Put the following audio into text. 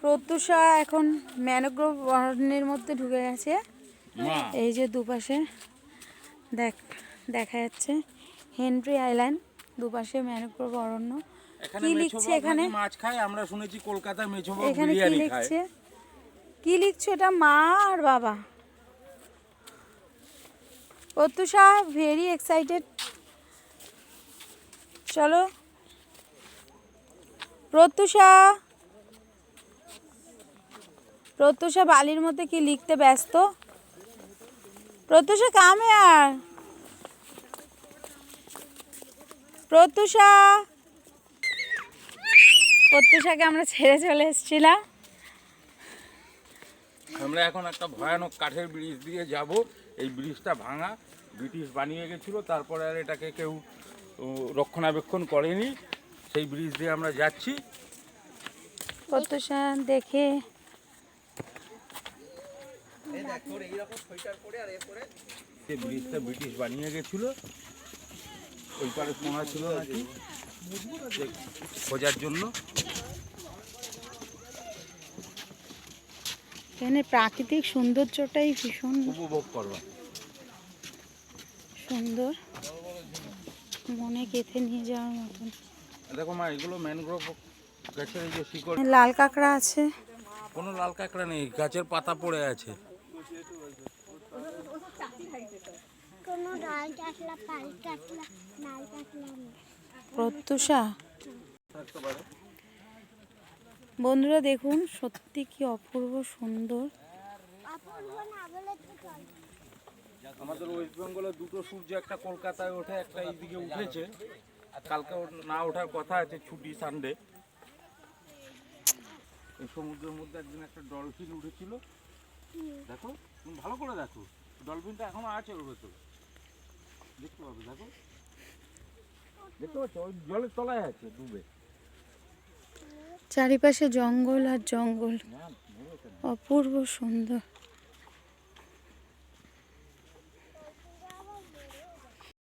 প্রত্যুষা এখন ম্যানগ্রোভ অরণ্যের মধ্যে ঢুকে গেছে। এই যে দুপাশে দেখা যাচ্ছে হেনরি আইল্যান্ড, দুপাশে ম্যানগ্রোভ অরণ্য। কি লিখছে এখানে? মাছ খায়, আমরা শুনেছি কলকাতায় মেছোবক এখানে কি বিরিয়ানি খায়। লিখছে? কি লিখছো? এটা মা আর বাবা। Pratyusha very excited. চলো প্রত্যুষা বালির মধ্যে কি লিখতে ব্যস্ত। Pratyusha come here. প্রত্যুষাকে আমরা ছেড়ে চলে এসেছিলাম। আমরা এখন একটা ভয়ানক কাঠের ব্রিজ দিয়ে যাব। এই ব্রিজটা ভাঙা, ব্রিটিশ বানিয়ে গেছিল, তারপরে আর এটাকে কেউ রক্ষণাবেক্ষণ করেনি। সেই ব্রিজ দিয়ে আমরা যাচ্ছি। প্রত্যুষা দেখে সেই ব্রিজটা ব্রিটিশ বানিয়ে গেছিল, ওই পারে শোনা ছিল নাকি খোঁজার জন্য। এখানে প্রাকৃতিক সৌন্দর্যটাই ভীষণ উপভোগ করবা। সুন্দর, মনে গেঁথে নিয়ে যাওয়ার মতন। দেখো মা, এগুলো ম্যানগ্রোভ গাছের এই যে শিকড়। লাল কাঁকড়া আছে। কোনো লাল কাঁকড়া নেই, গাছের পাতা পড়ে আছে। প্রত্যুষা, বন্ধুরা দেখুন সত্যি কি অপূর্ব সুন্দর। আমাদের ওয়েস্ট বেঙ্গলে দুটো সূর্য, একটা কলকাতায় ওঠে, একটা এইদিকে উঠেছে। কালকে না ওঠার কথা আছে, ছুটি সানডে। এই সমুদ্রের মধ্যে একদিন একটা ডলফিন উঠেছিল, দেখো তুমি ভালো করে দেখো, ডলফিনটা এখনো আছে ওর ভেতরে, দেখতে পাবে। দেখো, দেখতে পাচ্ছ, ওই জলের তলায় আছে ডুবে। চারিপাশে জঙ্গল আর জঙ্গল, অপূর্ব সুন্দর।